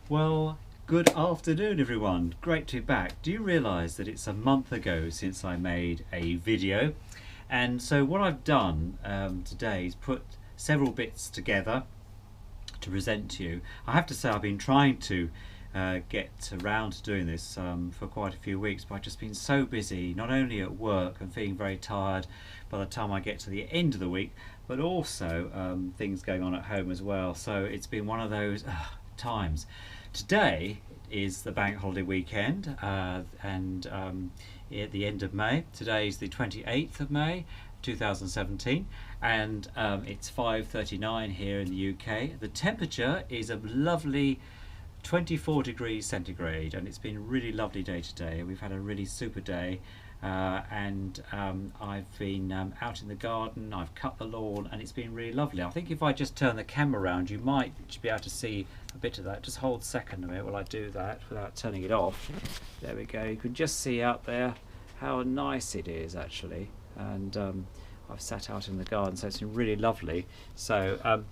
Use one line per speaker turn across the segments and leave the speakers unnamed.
Well, good afternoon everyone. Great to be back. Do you realise that it's a month ago since I made a video? And so what I've done today is put several bits together to present to you. I have to say I've been trying to get around to doing this for quite a few weeks, but I've just been so busy, not only at work and feeling very tired by the time I get to the end of the week, but also things going on at home as well. So it's been one of those times. Today is the bank holiday weekend and at the end of May. Today is the 28th of May 2017 and it's 5:39 here in the UK. The temperature is a lovely 24 degrees centigrade and it's been a really lovely day today. We've had a really super day and I've been out in the garden, I've cut the lawn and it's been really lovely. I think if I just turn the camera around you might be able to see a bit of that. Just hold a second a minute while I do that without turning it off. There we go, you can just see out there how nice it is actually, and I've sat out in the garden so it's been really lovely. So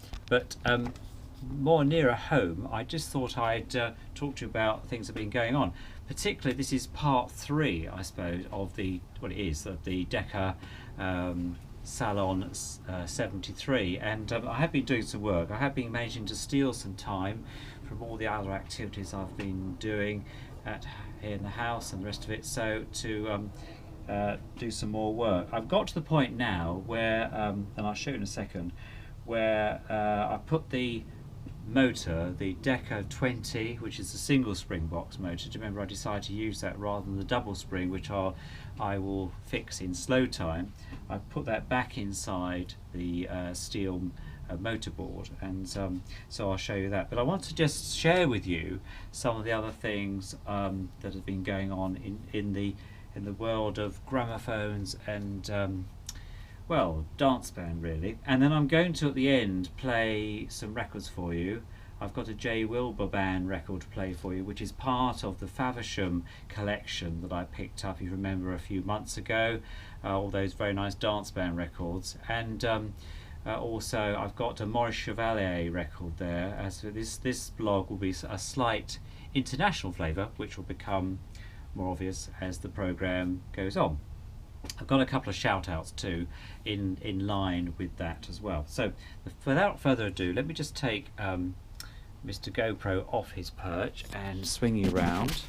more nearer home, I just thought I'd talk to you about things that have been going on. Particularly, this is part 3, I suppose, of the Decca Salon 73, and I have been doing some work. I have been managing to steal some time from all the other activities I've been doing here in the house and the rest of it, so to do some more work. I've got to the point now where, and I'll show you in a second, where I put the motor, the Decca 20, which is the single spring box motor. Do you remember I decided to use that rather than the double spring, which I will fix in slow time. I put that back inside the steel motorboard, and so I'll show you that. But I want to just share with you some of the other things that have been going on in the world of gramophones and well, dance band really. And then I'm going to at the end play some records for you. I've got a J. Wilbur band record to play for you, which is part of the Faversham collection that I picked up, you remember, a few months ago, all those very nice dance band records. And also I've got a Maurace Chevalier record there. As this blog will be a slight international flavour, which will become more obvious as the programme goes on. I've got a couple of shout outs too in line with that as well. So without further ado, let me just take Mr. GoPro off his perch and swing you around.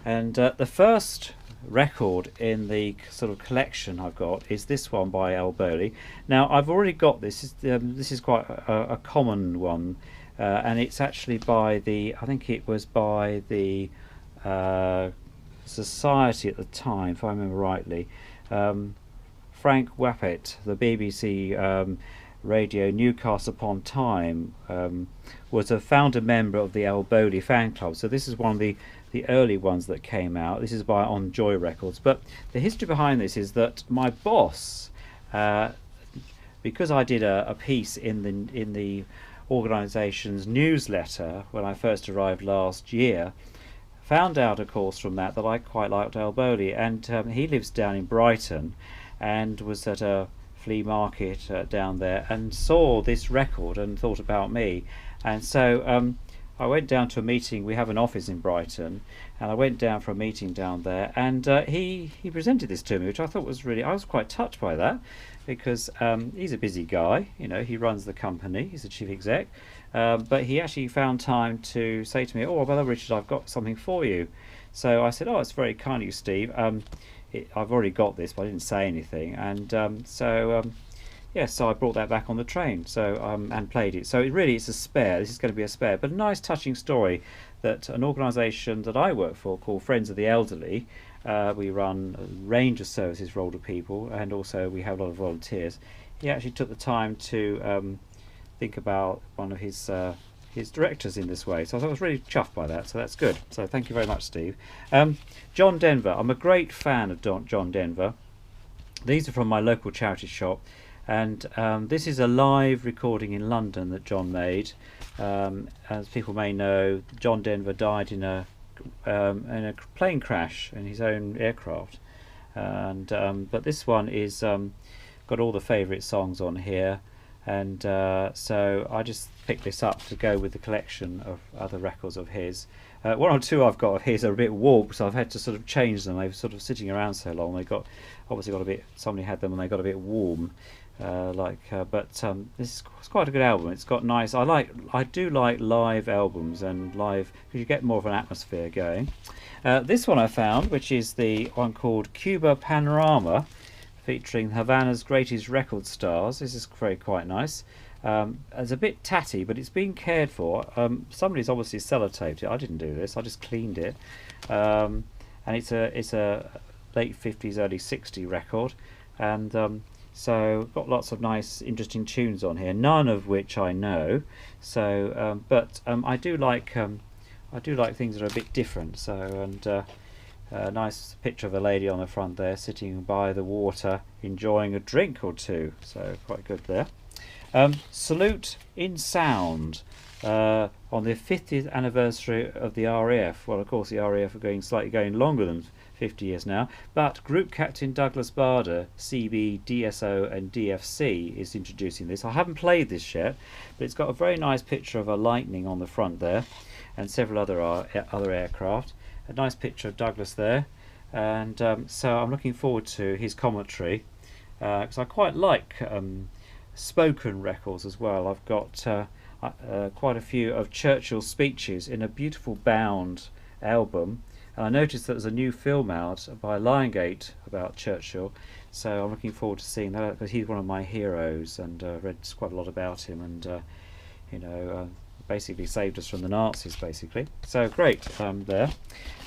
And the first record in the sort of collection I've got is this one by E.A.R. Now I've already got this. This is quite a common one, and it's actually by the, I think it was by the Society at the time, if I remember rightly. Frank Wappett, the BBC Radio Newcastle upon Tyne, was a founder member of the E.A.R. fan club. So this is one of the early ones that came out. This is by On Joy Records. But the history behind this is that my boss, because I did a piece in the organisation's newsletter when I first arrived last year, found out, of course, from that I quite liked E.A.R. and he lives down in Brighton and was at a flea market down there and saw this record and thought about me. And so I went down to a meeting. We have an office in Brighton, and I went down for a meeting down there, and he presented this to me, which I thought was really, I was quite touched by that, because he's a busy guy, you know, he runs the company, he's the chief exec. But he actually found time to say to me, "Oh, well, Richard, I've got something for you." So I said, "Oh, it's very kind of you, Steve. I've already got this," but I didn't say anything. And so I brought that back on the train. So and played it. So it's a spare. This is going to be a spare, but a nice, touching story that an organisation that I work for called Friends of the Elderly. We run a range of services for older people, and also we have a lot of volunteers. He actually took the time to think about one of his directors in this way, so I was really chuffed by that, so that's good. So thank you very much, Steve. John Denver, I'm a great fan of John Denver. These are from my local charity shop, and this is a live recording in London that John made. As people may know, John Denver died in a plane crash in his own aircraft, and but this one is got all the favourite songs on here. and so I just picked this up to go with the collection of other records of his. One or two I've got of his are a bit warped, so I've had to sort of change them. They've sort of sitting around so long. They got obviously got a bit. Somebody had them and they got a bit warm. But this is quite a good album. It's got nice. I do like live albums and live because you get more of an atmosphere going. This one I found, which is the one called Cuba Panorama, featuring Havana's greatest record stars. This is quite nice. It's a bit tatty, but it's been cared for. Somebody's obviously sellotaped it. I didn't do this. I just cleaned it. And it's a late 50s, early 60s record, and so got lots of nice, interesting tunes on here. None of which I know. So, but I do like things that are a bit different. So, and a nice picture of a lady on the front there, sitting by the water, enjoying a drink or two. So quite good there. Salute in Sound on the 50th anniversary of the RAF. Well, of course, the RAF are slightly going longer than 50 years now, but Group Captain Douglas Bader, CB, DSO and DFC is introducing this. I haven't played this yet, but it's got a very nice picture of a Lightning on the front there, and several other aircraft. A nice picture of Douglas there, and so I'm looking forward to his commentary, because I quite like spoken records as well. I've got quite a few of Churchill's speeches in a beautiful bound album, and I noticed that there's a new film out by Liongate about Churchill, so I'm looking forward to seeing that, because he's one of my heroes, and read quite a lot about him, and basically saved us from the Nazis, basically. So great there.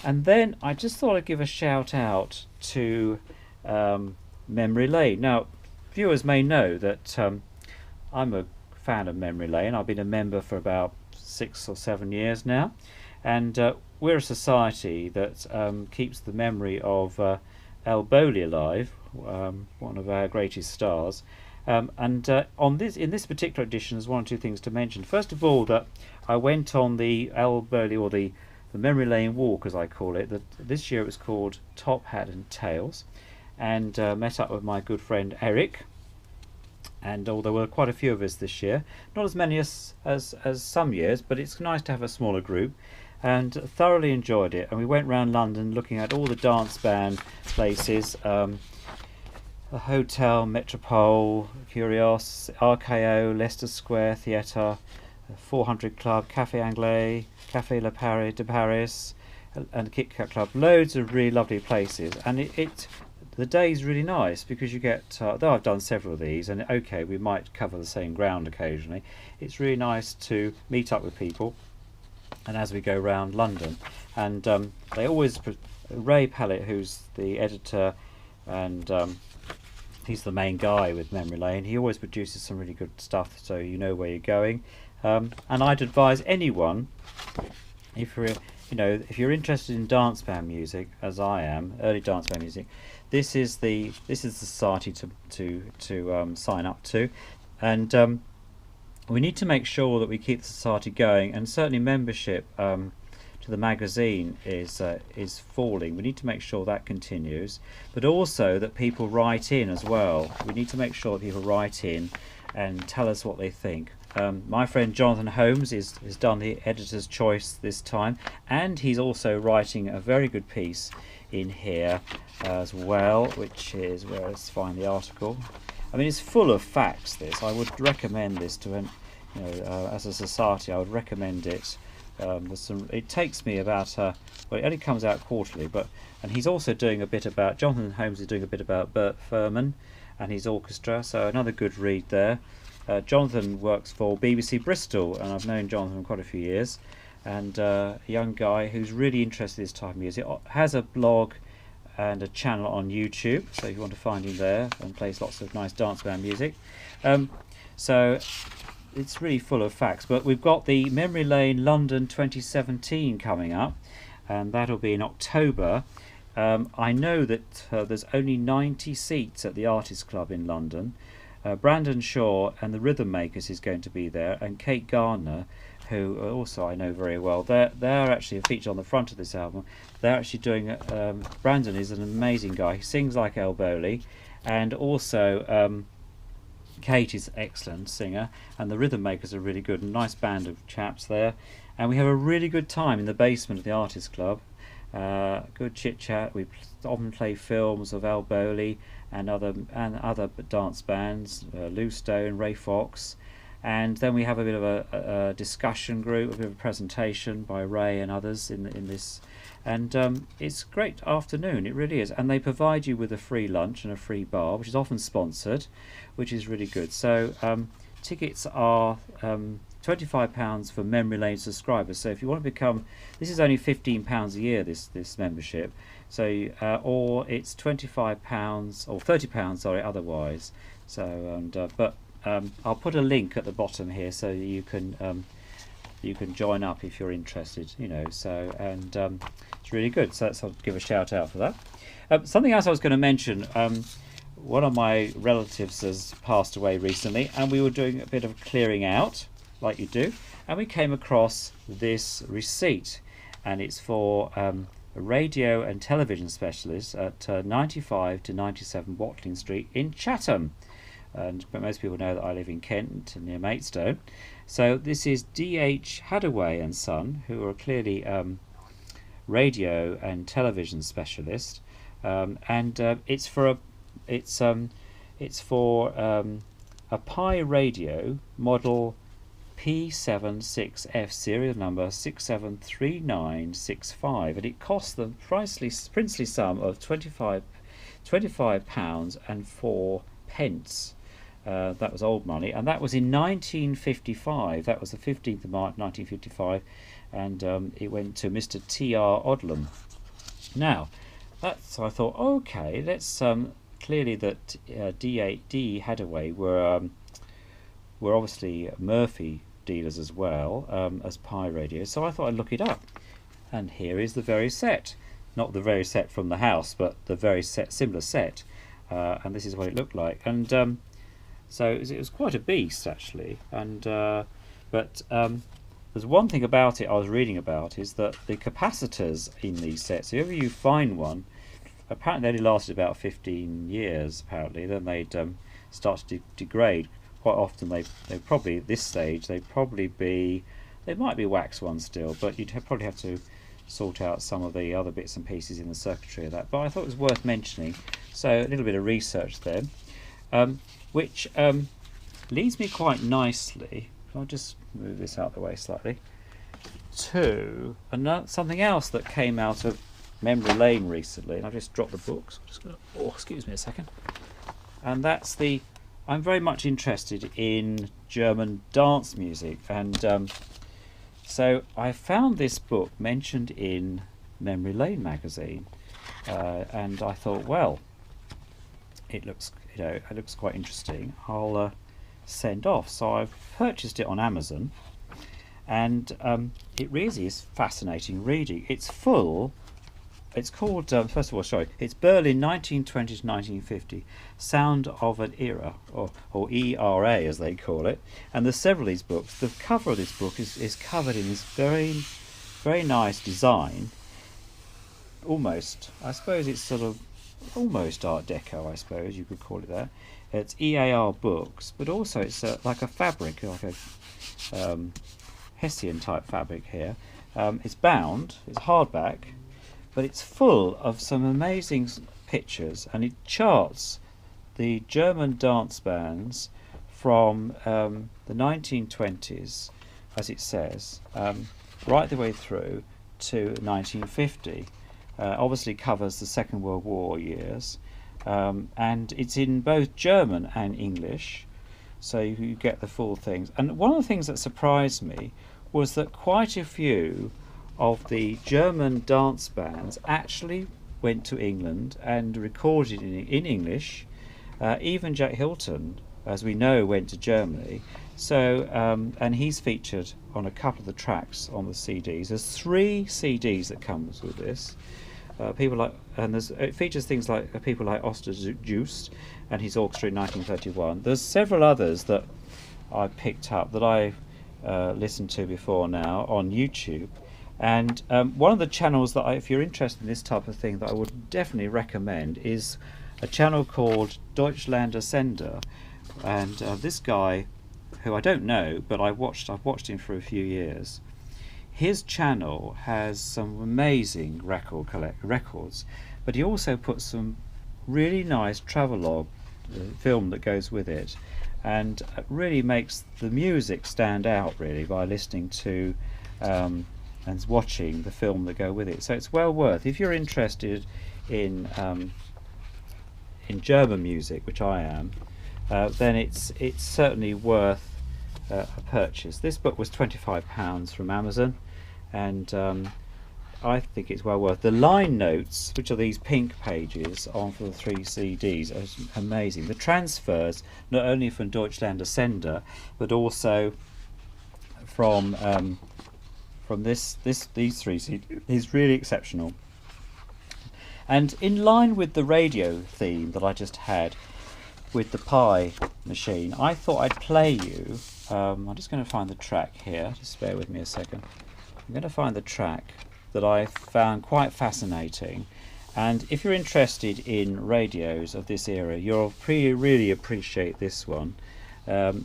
And then I just thought I'd give a shout out to Memory Lane. Now, viewers may know that I'm a fan of Memory Lane. I've been a member for about 6 or 7 years now, and we're a society that keeps the memory of Al Bowley alive, one of our greatest stars. In this particular edition, there's one or two things to mention. First of all, that I went on the Al Bowley, or the Memory Lane Walk, as I call it. This year it was called Top Hat and Tails, and met up with my good friend Eric. And although there were quite a few of us this year, not as many as some years, but it's nice to have a smaller group, and thoroughly enjoyed it. And we went around London looking at all the dance band places, the Hotel, Metropole, Curios, RKO, Leicester Square Theatre, 400 Club, Café Anglais, Café de Paris, and Kit Kat Club. Loads of really lovely places, and the day's really nice because you get, though I've done several of these, and okay, we might cover the same ground occasionally, it's really nice to meet up with people, and as we go around London, and they always, Ray Pallett, who's the editor, and he's the main guy with Memory Lane, he always produces some really good stuff, so you know where you're going. And I'd advise anyone, if you're interested in dance band music, as I am, early dance band music, this is the society to sign up to, and we need to make sure that we keep the society going, and certainly membership to the magazine is falling. We need to make sure that continues, but also that people write in as well. We need to make sure that people write in and tell us what they think. My friend Jonathan Holmes has done the editor's choice this time, and he's also writing a very good piece in here as well, which is, where let's find the article. I mean, it's full of facts, this. I would recommend this to as a society. I would recommend it. It takes me about well, it only comes out quarterly, and he's also doing a bit about, Jonathan Holmes is doing a bit about Bert Furman and his orchestra, so another good read there. Jonathan works for BBC Bristol, and I've known Jonathan for quite a few years, and a young guy who's really interested in this type of music, has a blog and a channel on YouTube, so if you want to find him there, and plays lots of nice dance band music. So it's really full of facts, but we've got the Memory Lane London 2017 coming up, and that'll be in October. I know that there's only 90 seats at the Artists Club in London. Brandon Shaw and the Rhythm Makers is going to be there, and Kate Gardner, who also I know very well. They're actually featured on the front of this album. They're actually doing, Brandon is an amazing guy. He sings like El Bowley, and also Kate is excellent singer, and the rhythm makers are really good. A nice band of chaps there, and we have a really good time in the basement of the Artists Club. Good chit chat. We often play films of Al Bowley and other dance bands, Lou Stone, Ray Fox, and then we have a bit of a discussion group, a bit of a presentation by Ray and others in this, and it's a great afternoon. It really is, and they provide you with a free lunch and a free bar, which is often sponsored, which is really good. So tickets are £25 for Memory Lane subscribers. So if you want to become, this is only £15 a year, this membership. So or it's £25 or £30, sorry, otherwise. So but I'll put a link at the bottom here so you can join up if you're interested. You know, so and it's really good. So I'll give a shout out for that. Something else I was going to mention. One of my relatives has passed away recently, and we were doing a bit of clearing out, like you do, and we came across this receipt, and it's for a radio and television specialist at 95 to 97 Watling Street in Chatham. And most people know that I live in Kent near Maidstone. So this is D.H. Hadaway and Son, who are clearly radio and television specialist, and it's for a Pi radio model P76F, serial number 673965, and it cost the princely sum of £25 and 4 pence. That was old money, and that was in 1955. That was the 15th of March 1955, and it went to Mr. T.R. Odlum. Now, so I thought, okay, let's clearly that D Hadaway were obviously Murphy dealers as well as Pi radios. So I thought I'd look it up, and here is the very set, not the very set from the house, but the very similar set, and this is what it looked like. And so it was quite a beast actually. And but there's one thing about it I was reading about, is that the capacitors in these sets, if you find one, apparently they only lasted about 15 years apparently, then they'd start to degrade. Quite often they probably, at this stage, they might be wax ones still, but you'd probably have to sort out some of the other bits and pieces in the circuitry of that. But I thought it was worth mentioning. So a little bit of research there, which leads me quite nicely, I'll just move this out of the way slightly, to something else that came out of Memory Lane recently. And I've just dropped the books. Excuse me a second. And that's I'm very much interested in German dance music, and so I found this book mentioned in Memory Lane magazine, and I thought, well, it looks quite interesting. I'll send off. So I've purchased it on Amazon, and it really is fascinating reading. It's full. It's called, first of all, sorry, it's Berlin 1920 to 1950, Sound of an E.R.A, or E.R.A as they call it. And there's several of these books. The cover of this book is covered in this very, very nice design. Almost, I suppose it's sort of almost Art Deco, I suppose you could call it that. It's E.A.R books, but also it's like a fabric, like a Hessian type fabric here. It's bound, it's hardback, but it's full of some amazing pictures, and it charts the German dance bands from the 1920s, as it says, right the way through to 1950. Obviously covers the Second World War years, and it's in both German and English, so you get the full things. And one of the things that surprised me was that quite a few of the German dance bands actually went to England and recorded in English. Even Jack Hilton, as we know, went to Germany. So and he's featured on a couple of the tracks on the CDs. There's 3 CDs that comes with this. People like, and it features things like people like Oster Joost and his orchestra in 1931. There's several others that I picked up that I listened to before now on YouTube. And one of the channels that if you're interested in this type of thing, that I would definitely recommend is a channel called Deutschlander Sender, And this guy, who I don't know, but I've watched him for a few years. His channel has some amazing records, but he also puts some really nice travelogue film that goes with it, and really makes the music stand out really by listening to and watching the film that go with it. So it's well worth, if you're interested in German music, which I am, then it's certainly worth a purchase. This book was £25 from Amazon, and I think it's well worth. The line notes, which are these pink pages on for the 3 CDs, are amazing. The transfers, not only from Deutschlander Sender, but also from these 3 CDs, is really exceptional. And in line with the radio theme that I just had with the Pi machine, I thought I'd play you. I'm just going to find the track here. Just bear with me a second. I'm going to find the track that I found quite fascinating, and if you're interested in radios of this era, you'll really appreciate this one,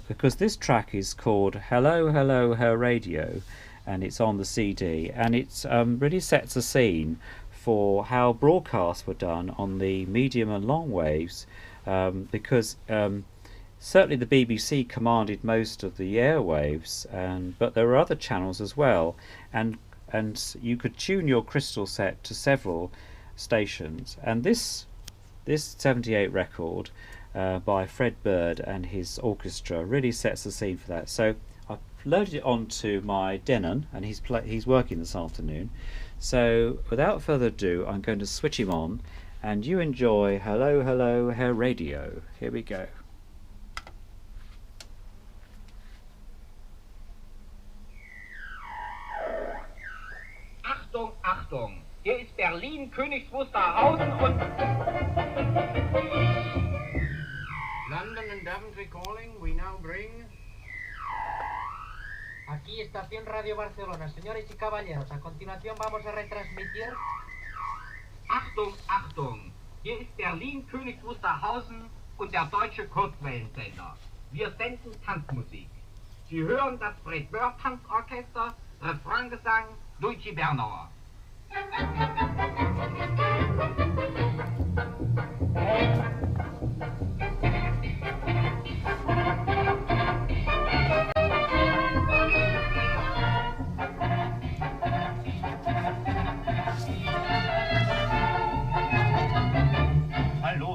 because this track is called Hallo, Heir Radio, and it's on the CD, and it really sets a scene for how broadcasts were done on the medium and long waves, because certainly the BBC commanded most of the airwaves, but there were other channels as well, and you could tune your crystal set to several stations. And this 78 record by Fred Bird and his orchestra really sets the scene for that. So I've loaded it onto my Denon, and he's working this afternoon. So without further ado, I'm going to switch him on, and you enjoy Hallo, Heir Radio. Here we go.
Achtung, Achtung! Hier ist Berlin, Königs Wusterhausen und... London and Daventry calling, we now bring...
Aquí Estación Radio Barcelona, señores y caballeros, a continuación vamos a retransmitir...
Achtung, Achtung! Hier ist Berlin, Königs Wusterhausen und der deutsche Kurzwellensender. Wir senden Tanzmusik. Sie hören das Fred Bird Tanzorchester, Refraingesang, Luigi Bernauer.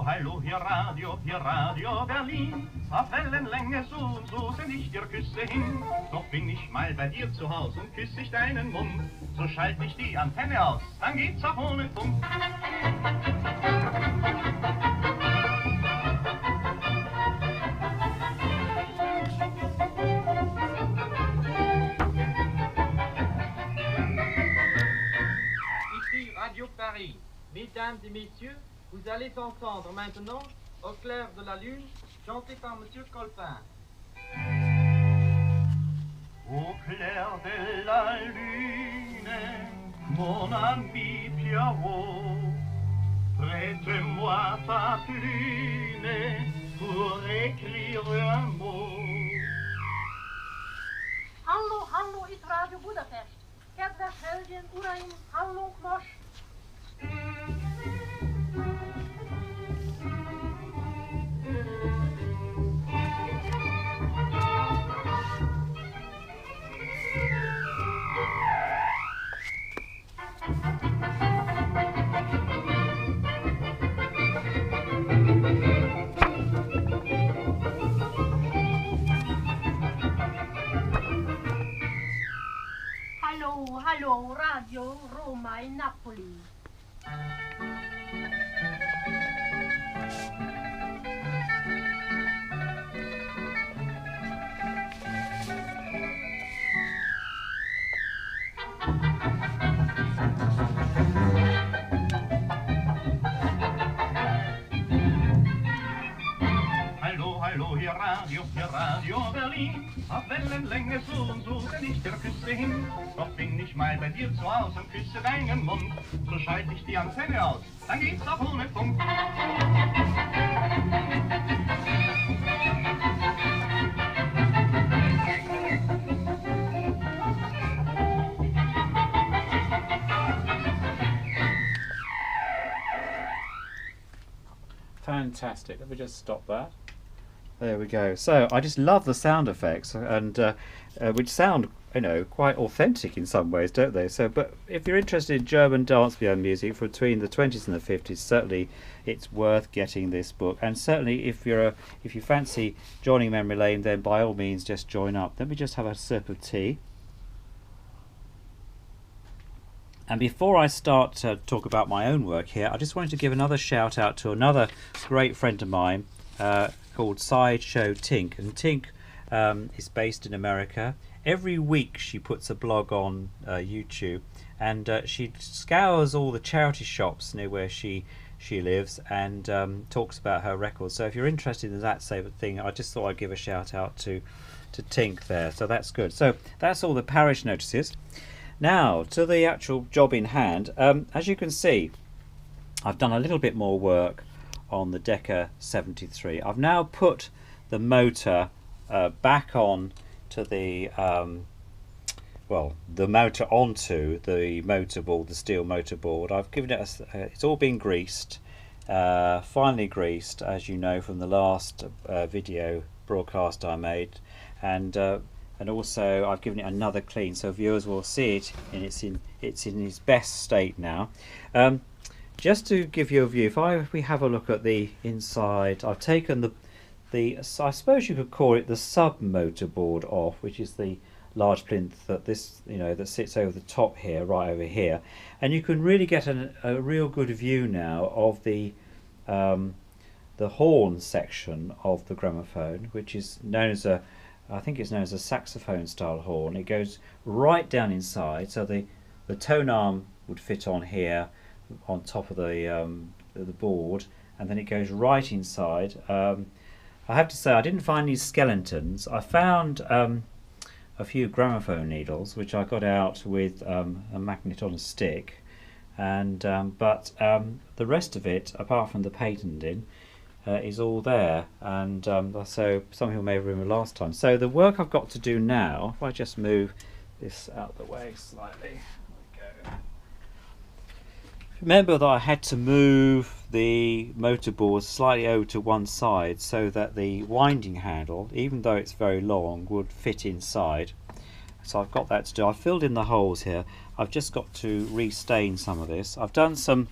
Hallo, hier Radio Berlin. Auf Wellenlänge so und so send ich dir Küsse hin. Doch bin ich mal bei dir zu Haus und küsse ich deinen Mund. So schalte ich die Antenne aus, dann geht's auch ohne Funk.
Ici Radio Paris. Mesdames et messieurs, vous allez entendre maintenant, au clair de la lune, chanté par Monsieur Colpin.
Au clair de la lune, mon ami Pierrot, prête-moi ta plume pour écrire un mot.
Hallo is Radio Budapest. Kedves hölgyeim, uraim, hallunk most. Hallo, Radio Roma e Napoli.
Hallo, hier Radio Berlin. Auf Wellenlänge so und so send ich dir Küsse hin. Doch bin ich mal bei dir zu Haus und küsse deinen Mund. So schalte ich die Antenne aus, dann geht's auch ohne Funk.
fantastic. Let me just stop that. There we go. So I just love the sound effects, and which sound, you know, quite authentic in some ways, don't they? So, but if you're interested in German dance piano music from between the 20s and the 50s, certainly it's worth getting this book. And certainly if you fancy joining memory lane, then by all means just join up. Let me just have a sip of tea. And before I start to talk about my own work here, I just wanted to give another shout out to another great friend of mine called Sideshow Tink. And Tink is based in America. Every week she puts a blog on YouTube, and she scours all the charity shops near where she lives, and talks about her records. So if you're interested in that sort of thing, I just thought I'd give a shout out to Tink there. So that's good. So that's all the parish notices. Now to the actual job in hand. As you can see, I've done a little bit more work on the Decca 73. I've now put the motor back on to the the motor onto the motorboard, the steel motorboard. I've given it it's all been greased, finely greased, as you know from the last video broadcast I made, and also I've given it another clean so viewers will see it, and it's in its best state now. Just to give you a view, if we have a look at the inside, I've taken the I suppose you could call it the sub motorboard off, which is the large plinth that that sits over the top here, right over here, and you can really get a real good view now of the horn section of the gramophone, which is known as I think it's known as a saxophone style horn. It goes right down inside, so the tone arm would fit on here on top of the board, and then it goes right inside. I have to say I didn't find these skeletons. I found a few gramophone needles which I got out with a magnet on a stick, and but the rest of it, apart from the patenting, is all there, and so some people may remember last time. So the work I've got to do now, if I just move this out of the way slightly, there we go. Remember that I had to move the motorboard slightly over to one side so that the winding handle, even though it's very long, would fit inside. So I've got that to do. I've filled in the holes here. I've just got to restain some of this. I've done some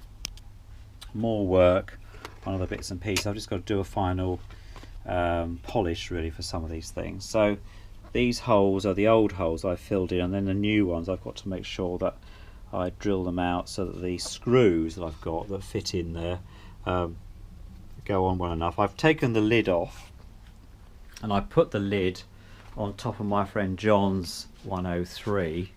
more work on other bits and pieces. I've just got to do a final polish really for some of these things. So these holes are the old holes I've filled in, and then the new ones I've got to make sure that I drill them out so that the screws that I've got that fit in there go on well enough. I've taken the lid off, and I put the lid on top of my friend John's 103,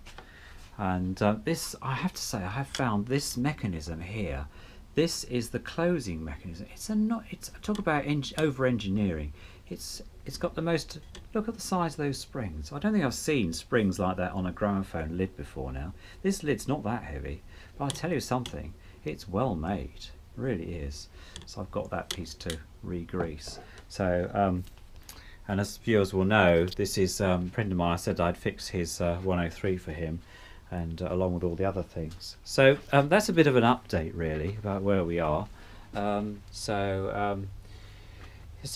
and this, I have to say, I have found this mechanism here. This is the closing mechanism. It's talk about over engineering. It's got the most. Look at the size of those springs. I don't think I've seen springs like that on a gramophone lid before now. This lid's not that heavy, but I tell you something, it's well made. It really is. So I've got that piece to re-grease. So and as viewers will know, this is a friend of mine. I said I'd fix his 103 for him, and along with all the other things. So that's a bit of an update really about where we are. So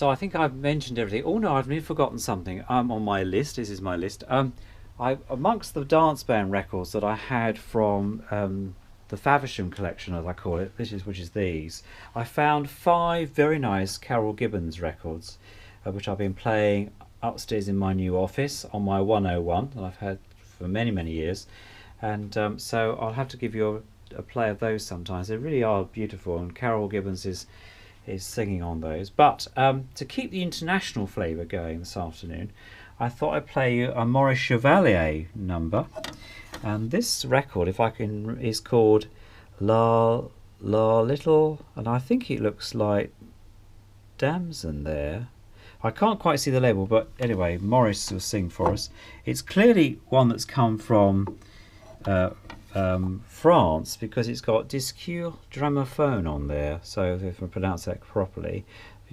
I think I've mentioned everything. Oh no, I've forgotten something. I'm on my list. This is my list. Amongst the dance band records that I had from the Faversham collection, as I call it, which is these, I found 5 very nice Carol Gibbons records, which I've been playing upstairs in my new office on my 101 that I've had for many years, and so I'll have to give you a play of those sometimes. They really are beautiful, and Carol Gibbons is singing on those. But to keep the international flavour going this afternoon, I thought I'd play you a Maurace Chevalier number, and this record, if I can, is called La Little, and I think it looks like Damson there. I can't quite see the label, but anyway, Maurice will sing for us. It's clearly one that's come from France, because it's got Disque Gramophone on there, so if I pronounce that properly.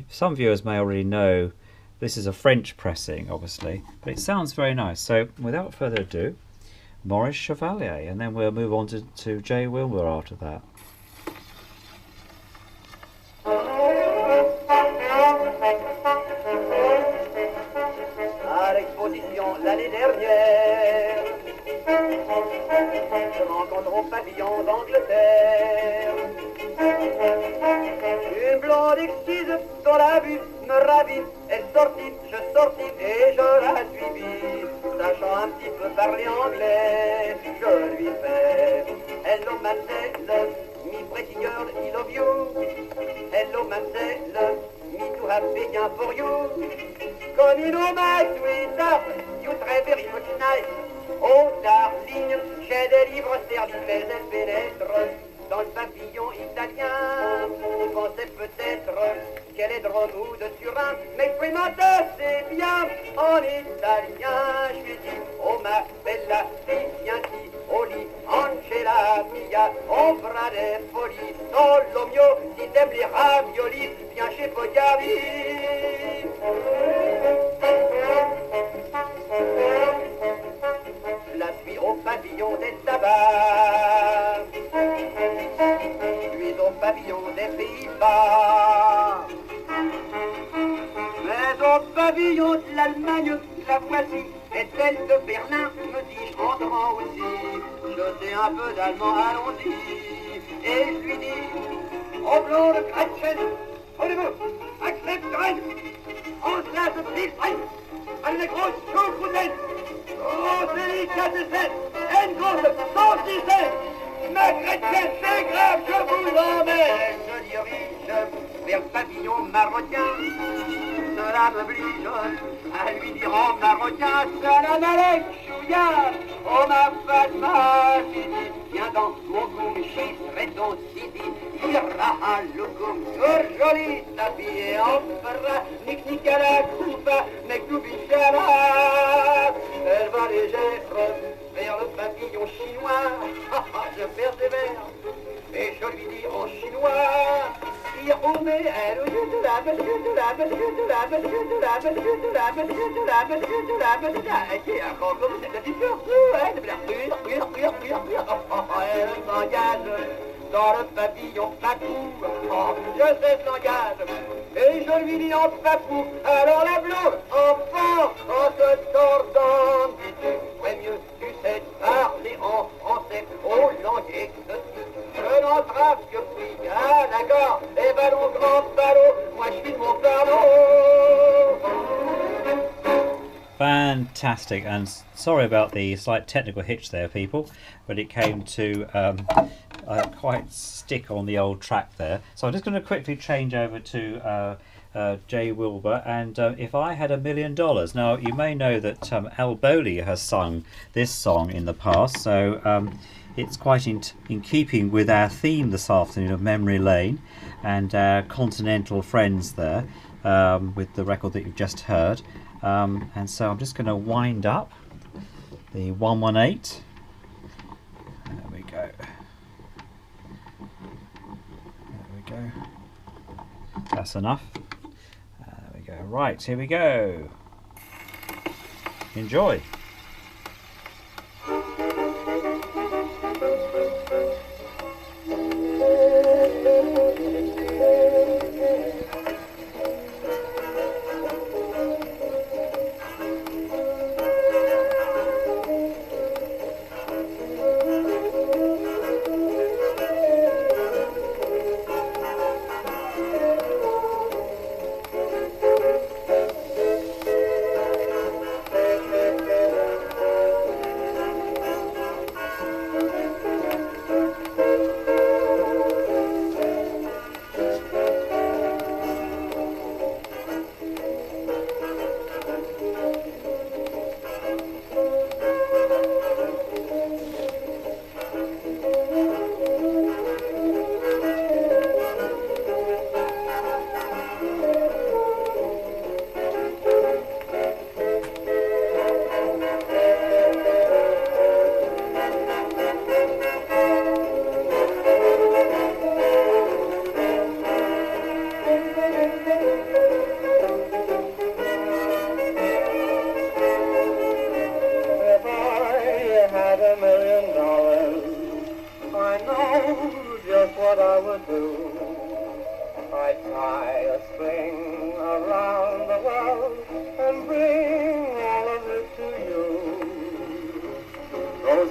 Some viewers may already know this is a French pressing, obviously, but it sounds very nice. So without further ado, Maurace Chevalier, and then we'll move on to J. Wilbur after that.
Je rencontre au pavillon d'Angleterre une blonde exquise dont la vue me ravit. Elle sortit, je sortis et je la suivis. Sachant un petit peu parler anglais, je lui fais Hello mademoiselle, me pretty girl, I love you. Hello mademoiselle, me too happy bien for you. Come you know my sweetheart, you try very much nice. Oh darling, j'ai des livres servis, mais elle pénètre dans le pavillon italien. On pensait peut-être qu'elle est de Rome ou de Turin, mais Primata c'est bien en italien. Je lui dis, oh ma bella, viens ici, au lit, Angela mia, on fera des folies. Solo mio, si t'aimes les raviolis, viens chez Fogavi. La suis au pavillon des tabacs, puis au pavillon des Pays-Bas. Mais au pavillon de l'Allemagne, la voici, et celle de Berlin, me dis-je en entrant aussi. Je sais un peu d'allemand, allons-y. Et je lui dis, au blanc de Gretchen, Oliver, accepterai, en classe de Pilsen, avec les grosses chauffounettes. Oh, délicatesse, une grosse saucisse. Ma chrétienne, c'est grave, je vous emmène. Je dirige vers le pavillon marocain. Cela m'oblige à lui dire en marocain, salam alek, chouya. Oh, ma Fatma, Sidi, viens dans mon goût, chiffre ton Sidi. Ira loukoum, joli, s'habiller en fera, nique à la coupa, mekdoubichara. Elle va légère vers le pavillon chinois. Je persévère et je lui dis en chinois. Elle s'engage dans le pavillon papou. Oh, je sais ce langage. Et je lui dis en papou. Alors la blonde, enfant, en se tordant, dis-tu, ouais mieux, tu sais parler en français au languais de je n'entrave que puis, ah d'accord, et ballon grand ballon, moi je suis de mon ballon.
Fantastic, and sorry about the slight technical hitch there, people, but it came to quite stick on the old track there. So I'm just going to quickly change over to J. Wilbur, and If I Had $1 Million. Now, you may know that Al Bowley has sung this song in the past, so it's quite in keeping with our theme this afternoon of Memory Lane and our continental friends there, with the record that you've just heard. And so I'm just going to wind up the 118. There we go. There we go. That's enough. There we go. Right, here we go. Enjoy.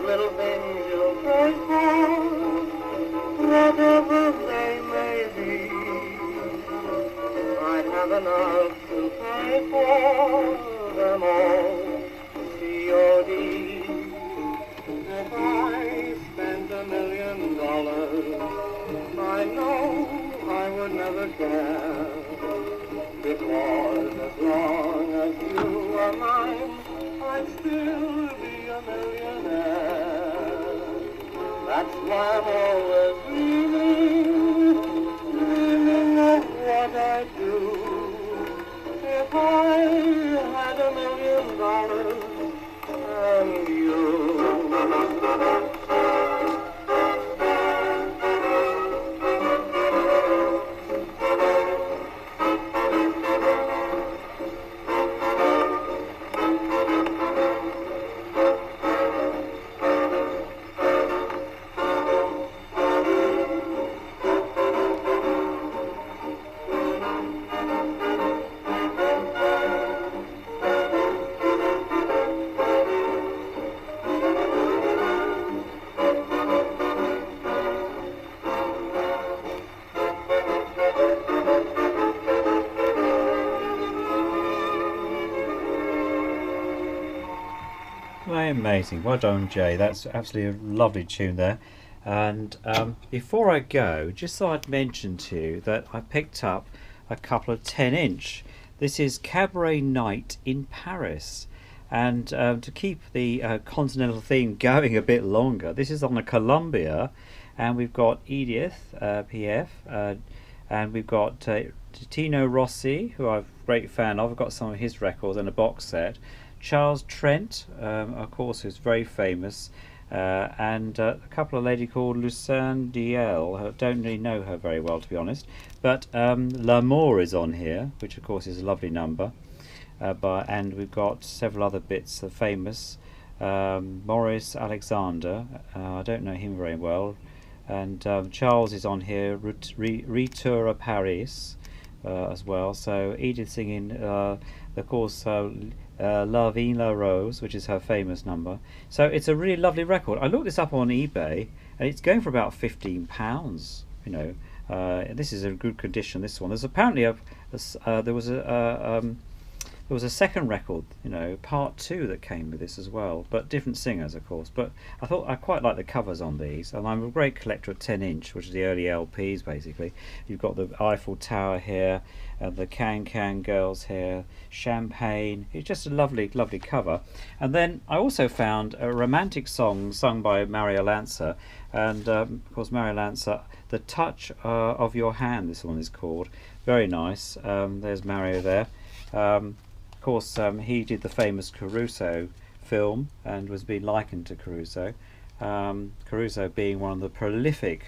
little things you'll pray for, whatever they may be. I'd have enough to pay for them all, COD. If I spent $1 million, I know I would never care, because as long as you are mine, I'd still be a millionaire. That's why I'm always dreaming of what I'd do if I had $1 million and you.
Amazing, well done Jay, that's absolutely a lovely tune there. And before I go, just thought I'd mention to you that I picked up a couple of 10-inch. This is Cabaret Night in Paris, and to keep the continental theme going a bit longer, this is on a Columbia, and we've got Edith PF, and we've got Tino Rossi, who I'm a great fan of. I've got some of his records and a box set. Charles Trent, of course, who's very famous, and a couple of lady called Lucerne Diel. I don't really know her very well, to be honest, but L'Amour is on here, which of course is a lovely number, and we've got several other bits of famous. Maurice Alexander, I don't know him very well, and Charles is on here, Retour à Paris as well. So Edith singing, of course, La Vie La Rose, which is her famous number. So it's a really lovely record. I looked this up on eBay, and it's going for about £15. You know, this is in good condition. This one. There's apparently there was a second record, you know, part 2 that came with this as well, but different singers, of course. But I thought I quite like the covers on these, and I'm a great collector of 10-inch, which is the early LPs basically. You've got the Eiffel Tower here, the Can Can Girls here, Champagne. It's just a lovely, lovely cover. And then I also found a romantic song sung by Mario Lanza, and of course Mario Lanza, The Touch of Your Hand, this one is called. Very nice. There's Mario there. Of course, he did the famous Caruso film and was being likened to Caruso. Caruso being one of the prolific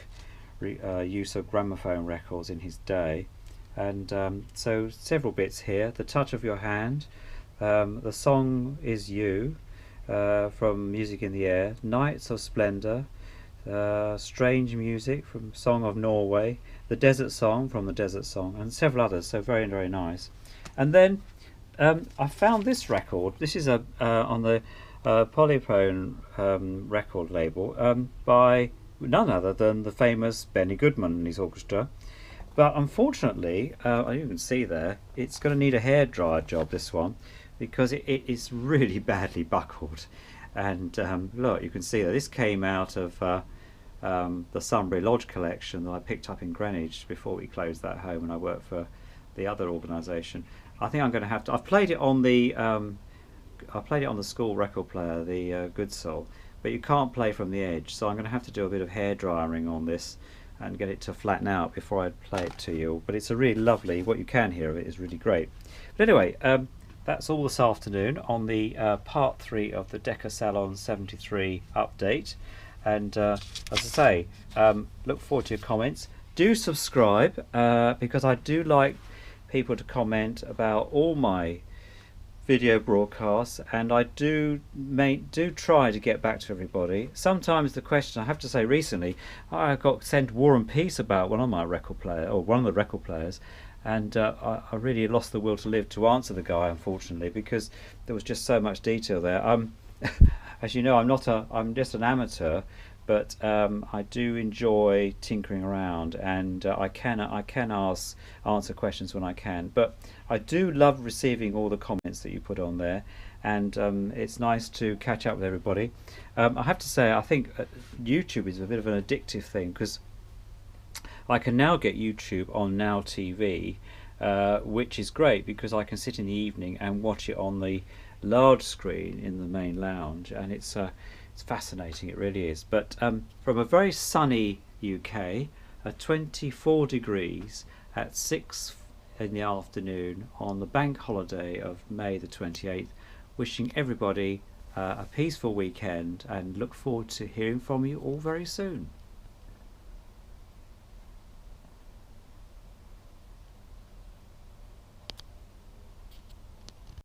use of gramophone records in his day. And so several bits here. The Touch of Your Hand, the song is You, from Music in the Air, Nights of Splendor, Strange Music from Song of Norway, The Desert Song from The Desert Song, and several others. So very, very nice. And then I found this record. This is on the Polyphone record label by none other than the famous Benny Goodman and his orchestra. But unfortunately, you can see there, it's going to need a hairdryer job, this one, because it is really badly buckled. And look, you can see that this came out of the Sunbury Lodge collection that I picked up in Greenwich before we closed that home, and I worked for the other organisation. I think I'm going to have to. I've played it on the school record player, the Good Soul, but you can't play from the edge. So I'm going to have to do a bit of hair drying on this and get it to flatten out before I play it to you. But it's a really lovely. What you can hear of it is really great. But anyway, that's all this afternoon on the part 3 of the Decca Salon 73 update. And as I say, look forward to your comments. Do subscribe because I do like people to comment about all my video broadcasts, and I do try to get back to everybody. Sometimes the question, I have to say, recently I got sent War and Peace about one of my record player, or one of the record players, and I really lost the will to live to answer the guy, unfortunately, because there was just so much detail there. as you know, I'm just an amateur, but I do enjoy tinkering around, and I can answer questions when I can. But I do love receiving all the comments that you put on there, and it's nice to catch up with everybody. I have to say, I think YouTube is a bit of an addictive thing, because I can now get YouTube on Now TV, which is great because I can sit in the evening and watch it on the large screen in the main lounge, and it's fascinating, it really is. But from a very sunny UK, 24 degrees at 6 in the afternoon on the bank holiday of May the 28th, wishing everybody a peaceful weekend, and look forward to hearing from you all very soon.